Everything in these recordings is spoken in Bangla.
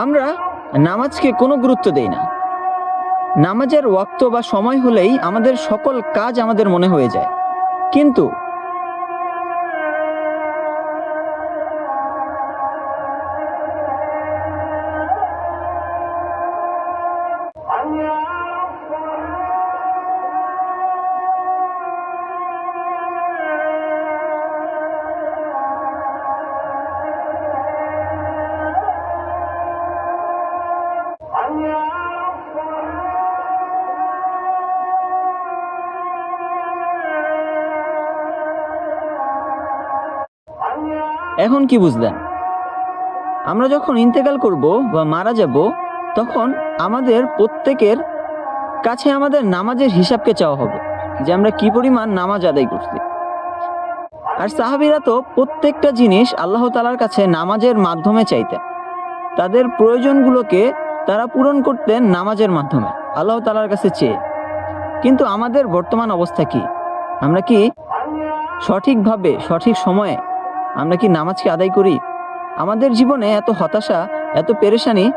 আমরা নামাজকে কোনো গুরুত্ব দেই না। নামাজের ওয়াক্ত বা সময় হলেই আমাদের সকল কাজ আমাদের মনে হয়ে যায়। কিন্তু এখন কি বুঝলেন? আমরা যখন ইন্তেকাল করব বা মারা যাব, তখন আমাদের প্রত্যেকের কাছে আমাদের নামাজের হিসাবকে চাওয়া হবে যে আমরা কি পরিমাণ নামাজ আদায় করছি। আর সাহাবীরা তো প্রত্যেকটা জিনিস আল্লাহ তাআলার কাছে নামাজের মাধ্যমে চাইতেন। তাদের প্রয়োজনগুলোকে তারা পূরণ করতেন নামাজের মাধ্যমে, আল্লাহ তাআলার কাছে চেয়ে। কিন্তু আমাদের বর্তমান অবস্থা কি? আমরা কি সঠিকভাবে সঠিক সময়ে আমরা কি নামাজকে আদায় করি? আমাদের জীবনে এত হতাশা, এত পেরেশানি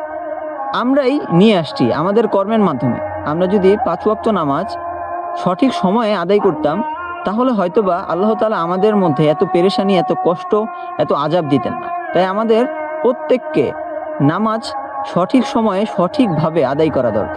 আমরাই নিয়ে আসছি আমাদের কর্মের মাধ্যমে। আমরা যদি 5 ওয়াক্ত নামাজ সঠিক সময়ে আদায় করতাম, তাহলে হয়তোবা আল্লাহ তাআলা আমাদের মধ্যে এত পেরেশানি, এত কষ্ট, এত আযাব দিতেন না। তাই আমাদের প্রত্যেককে নামাজ সঠিক সময়ে সঠিকভাবে আদায় করা দরকার।